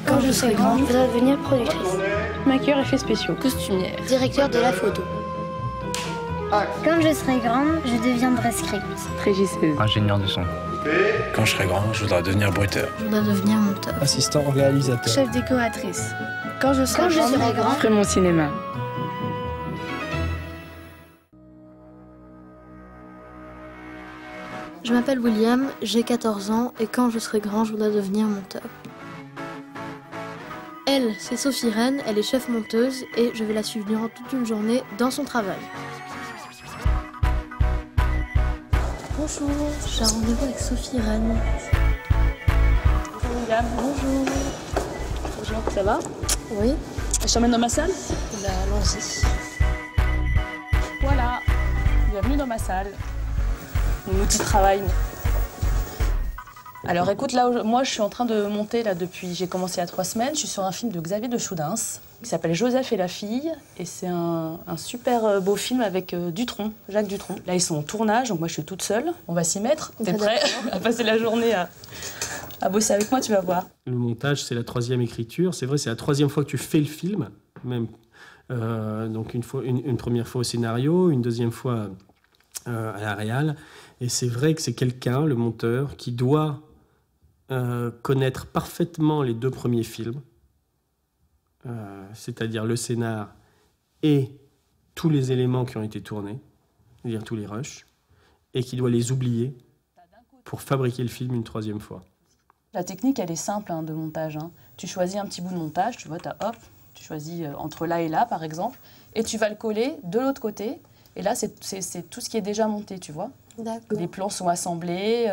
Quand je serai grande, je voudrais devenir productrice. Maquilleur effets spéciaux. Costumière. Directeur de la photo. Quand je serai grande, je deviendrai script. Régisseuse. Ingénieur du son. Quand je serai grand, je voudrais devenir bruiteur. Je voudrais devenir monteur. Assistant réalisateur. Chef décoratrice. Quand je serai grande, je ferai mon cinéma. Je m'appelle William, j'ai 14 ans et quand je serai grand, je voudrais devenir monteur. Elle, c'est Sophie Rennes, elle est chef monteuse et je vais la suivre durant toute une journée dans son travail. Bonjour, j'ai un rendez-vous avec Sophie Rennes. Bonjour William. Bonjour. Bonjour, ça va? Oui, Je t'emmène dans ma salle? bah allons-y. Voilà. Bienvenue dans ma salle. Mon outil de travail. Alors écoute, là, moi je suis en train de monter là depuis, j'ai commencé il y a 3 semaines, je suis sur un film de Xavier de Choudens qui s'appelle Joseph et la fille et c'est un super beau film avec Dutronc, Jacques Dutronc. Là ils sont en tournage, donc moi je suis toute seule, on va s'y mettre. T'es prêt à passer la journée à bosser avec moi, tu vas voir. Le montage, c'est la 3e écriture. C'est vrai, c'est la 3e fois que tu fais le film, même. Donc une première fois au scénario, une 2e fois à la réal. Et c'est vrai que c'est quelqu'un, le monteur, qui doit connaître parfaitement les 2 premiers films, c'est-à-dire le scénar et tous les éléments qui ont été tournés, c'est-à-dire tous les rushs, et qui doit les oublier pour fabriquer le film une 3e fois. La technique, elle est simple de montage. Tu choisis un petit bout de montage, tu vois, tu choisis entre là et là, par exemple, et tu vas le coller de l'autre côté. Et là, c'est tout ce qui est déjà monté, tu vois. D'accord. Les plans sont assemblés,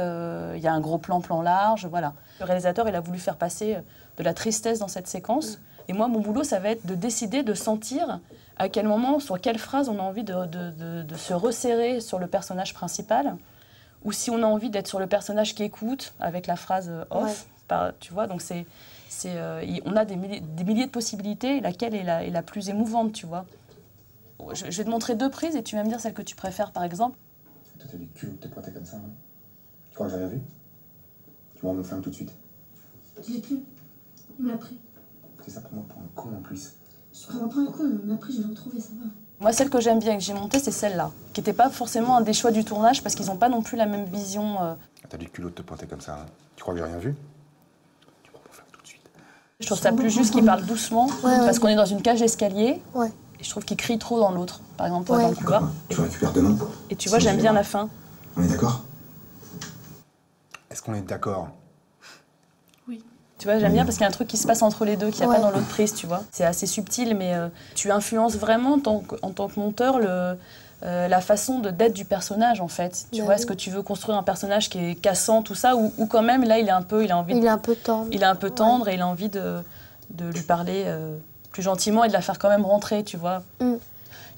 il y a un gros plan large, voilà. Le réalisateur, il a voulu faire passer de la tristesse dans cette séquence. Et moi, mon boulot, ça va être de décider, de sentir à quel moment, sur quelle phrase on a envie de se resserrer sur le personnage principal, ou si on a envie d'être sur le personnage qui écoute, avec la phrase off, tu vois. Donc on a des milliers de possibilités, laquelle est la plus émouvante, tu vois. Je vais te montrer 2 prises et tu vas me dire celle que tu préfères, par exemple. Toi, t'as des culs de te pointer comme ça, hein. Tu crois que j'ai rien vu? Tu m'en me flingue tout de suite. Je l'ai plus. Il me l'a pris. C'est ça pour moi pour un con en plus. Je prends pas un con, il me l'a pris, je l'ai retrouvé, ça va. Moi, celle que j'aime bien et que j'ai montée, c'est celle-là, qui n'était pas forcément un des choix du tournage parce qu'ils n'ont pas non plus la même vision. T'as du culot de te pointer comme ça, hein. Tu crois que j'ai rien vu? Tu m'en me flingue tout de suite. Je trouve ça plus juste qu'il parle doucement parce qu'on est dans une cage d'escalier. Ouais. Et je trouve qu'il crie trop dans l'autre. Par exemple, toi, dans le couloir. Tu récupères demain. Et tu vois, j'aime bien la fin. On est d'accord? Est-ce qu'on est d'accord? Oui. Tu vois, j'aime bien parce qu'il y a un truc qui se passe entre les deux, qu'il n'y a pas dans l'autre prise, tu vois. C'est assez subtil, mais tu influences vraiment, en tant que monteur, la façon d'être du personnage, en fait. Tu vois, est-ce que tu veux construire un personnage qui est cassant, tout ça, ou quand même, là, il est un peu tendre. Il est un peu tendre et il a envie de lui parler plus gentiment et de la faire quand même rentrer, tu vois.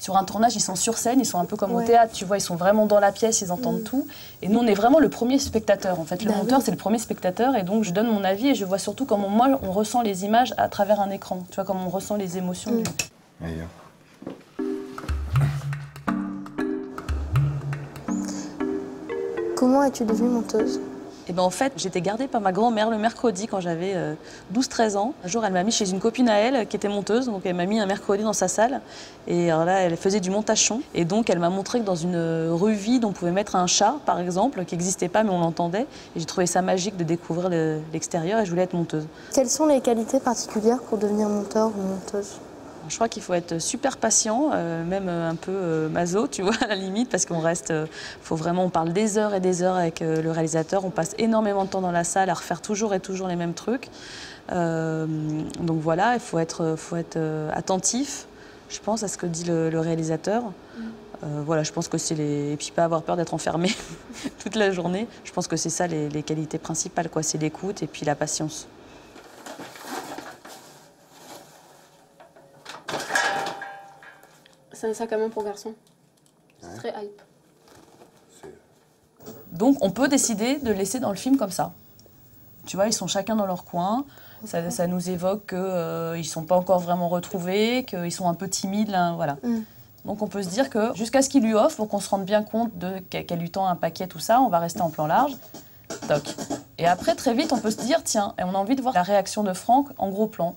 Sur un tournage, ils sont sur scène, ils sont un peu comme au théâtre, tu vois, ils sont vraiment dans la pièce, ils entendent tout. Et nous, on est vraiment le premier spectateur, en fait. Le monteur, c'est le premier spectateur, et donc je donne mon avis et je vois surtout comment moi, on ressent les images à travers un écran. Tu vois, comment on ressent les émotions. Allez, viens. Comment es-tu devenue monteuse? Et ben en fait, j'étais gardée par ma grand-mère le mercredi quand j'avais 12-13 ans. Un jour, elle m'a mis chez une copine à elle qui était monteuse, donc elle m'a mis un mercredi dans sa salle. Et alors là, elle faisait du montage son. Et donc, elle m'a montré que dans une rue vide, on pouvait mettre un chat, par exemple, qui n'existait pas, mais on l'entendait. Et j'ai trouvé ça magique de découvrir l'extérieur et je voulais être monteuse. Quelles sont les qualités particulières pour devenir monteur ou monteuse? Je crois qu'il faut être super patient, même un peu maso, tu vois, à la limite, parce qu'on reste, on parle des heures et des heures avec le réalisateur, on passe énormément de temps dans la salle à refaire toujours et toujours les mêmes trucs. Donc voilà, il faut être attentif, je pense, à ce que dit le réalisateur. Voilà, je pense que c'est et puis pas avoir peur d'être enfermé toute la journée. Je pense que c'est ça les qualités principales, quoi. C'est l'écoute et puis la patience. C'est un sac à main pour garçon. C'est très hype. Donc on peut décider de laisser dans le film comme ça. Tu vois, ils sont chacun dans leur coin. Ça nous évoque qu'ils ne sont pas encore vraiment retrouvés, qu'ils sont un peu timides, là, voilà. Donc on peut se dire que jusqu'à ce qu'il lui offre, pour qu'on se rende bien compte qu'elle lui tend un paquet, tout ça, on va rester en plan large. Toc. Et après, très vite, on peut se dire, tiens, et on a envie de voir la réaction de Franck en gros plan.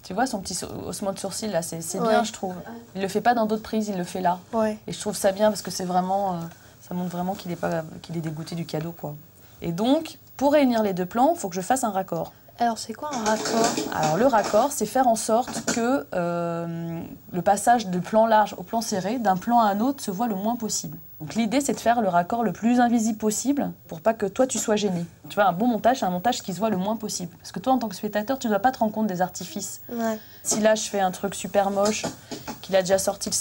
Tu vois, son petit haussement de sourcil, là, c'est bien, je trouve. Il le fait pas dans d'autres prises, il le fait là. Ouais. Et je trouve ça bien parce que c'est vraiment... ça montre vraiment qu'il est dégoûté du cadeau, quoi. Et donc, pour réunir les deux plans, il faut que je fasse un raccord. Alors, c'est quoi un raccord? Alors, le raccord, c'est faire en sorte que le passage de plan large au plan serré, d'un plan à un autre, se voit le moins possible. Donc, l'idée, c'est de faire le raccord le plus invisible possible pour pas que toi, tu sois gêné. Tu vois, un bon montage, c'est un montage qui se voit le moins possible. Parce que toi, en tant que spectateur, tu dois pas te rendre compte des artifices. Ouais. Si là, je fais un truc super moche, qu'il a déjà sorti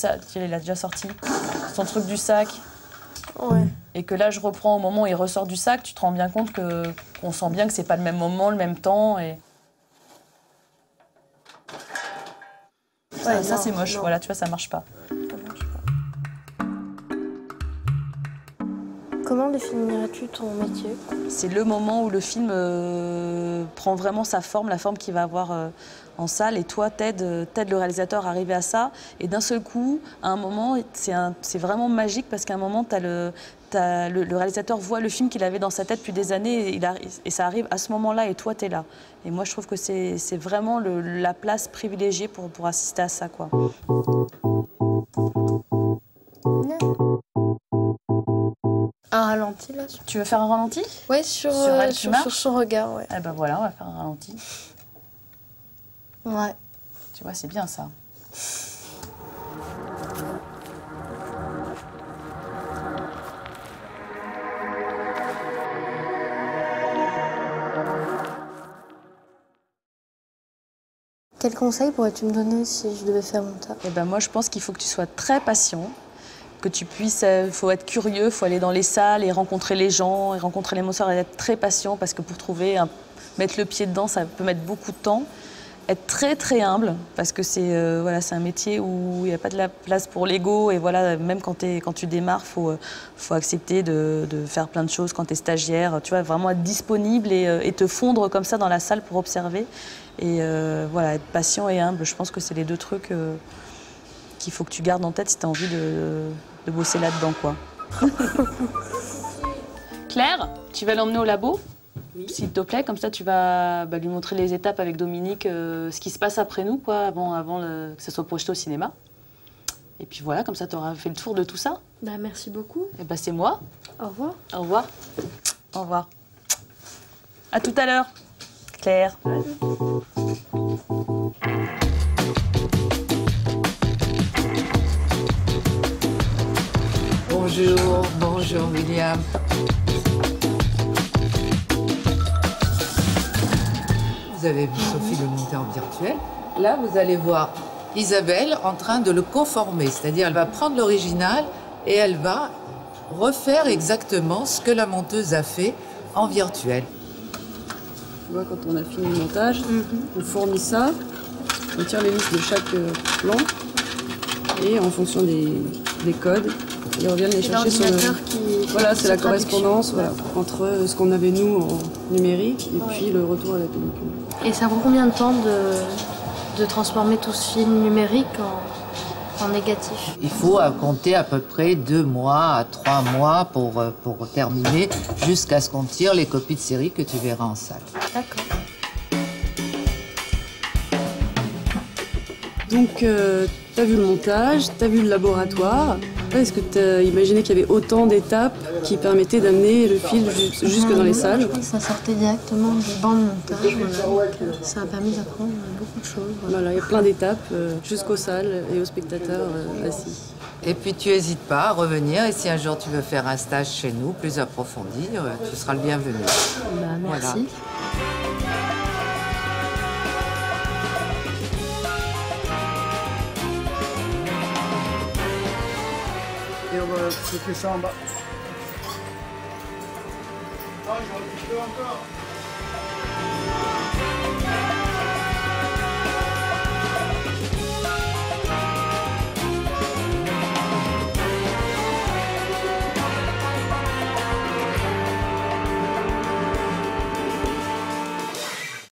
son truc du sac, Ouais. et que là, je reprends au moment où il ressort du sac, tu te rends bien compte qu'on sent bien que c'est pas le même moment, le même temps. Et... Ouais, ça non, c'est moche. non. Voilà, tu vois, ça marche pas. Comment définirais-tu ton métier? C'est le moment où le film prend vraiment sa forme, la forme qu'il va avoir en salle. Et toi, t'aides le réalisateur à arriver à ça. Et d'un seul coup, à un moment, c'est vraiment magique parce qu'à un moment, le réalisateur voit le film qu'il avait dans sa tête depuis des années et ça arrive à ce moment-là et toi, t'es là. Et moi, je trouve que c'est vraiment la place privilégiée pour assister à ça, quoi. Un ralenti, là? Tu veux faire un ralenti? Ouais, sur son regard, ouais. Eh ben voilà, on va faire un ralenti. Ouais. Tu vois, c'est bien ça. Quel conseil pourrais-tu me donner si je devais faire mon taf? Eh ben moi, je pense qu'il faut que tu sois très patient, que tu puisses, faut être curieux, faut aller dans les salles et rencontrer les gens, et rencontrer les monsters et être très patient parce que pour mettre le pied dedans, ça peut mettre beaucoup de temps. Être très très humble parce que c'est un métier où il n'y a pas de la place pour l'ego et voilà, même quand tu démarres, faut accepter de faire plein de choses quand tu es stagiaire, tu vois, vraiment être disponible et te fondre comme ça dans la salle pour observer et voilà, être patient et humble, je pense que c'est les deux trucs qu'il faut que tu gardes en tête si tu as envie de bosser là-dedans, quoi. Claire, tu vas l'emmener au labo? Oui. S'il te plaît, comme ça tu vas lui montrer les étapes avec Dominique, ce qui se passe après nous, quoi, avant que ça soit projeté au cinéma. Et puis voilà, comme ça tu auras fait le tour de tout ça. Bah, merci beaucoup. Et bah c'est moi. Au revoir. Au revoir. Au revoir. À tout à l'heure, Claire. Bonjour William. Vous avez vu Sophie le monter en virtuel. Là, vous allez voir Isabelle en train de le conformer. C'est-à-dire, elle va prendre l'original et elle va refaire exactement ce que la monteuse a fait en virtuel. Tu vois, quand on a fini le montage, on fournit ça, on tire les listes de chaque plan et en fonction des codes, ils reviennent les chercher sur le... Voilà, c'est la correspondance entre ce qu'on avait nous en numérique et puis le retour à la pellicule. Et ça prend combien de temps de transformer tout ce film numérique en négatif? Il faut compter à peu près 2 mois à 3 mois pour terminer, jusqu'à ce qu'on tire les copies de série que tu verras en salle. D'accord. Donc, tu as vu le montage, tu as vu le laboratoire. Est-ce que tu as imaginé qu'il y avait autant d'étapes qui permettaient d'amener le film jusque dans les salles? Je crois que ça sortait directement dans le montage. Voilà. Ça a permis d'apprendre beaucoup de choses. Voilà, il y a plein d'étapes jusqu'aux salles et aux spectateurs assis. Et puis tu n'hésites pas à revenir et si un jour tu veux faire un stage chez nous plus approfondi, tu seras le bienvenu. Bah, merci. Voilà. Et on va cliquer ça en bas. Ah, j'aurais pu encore.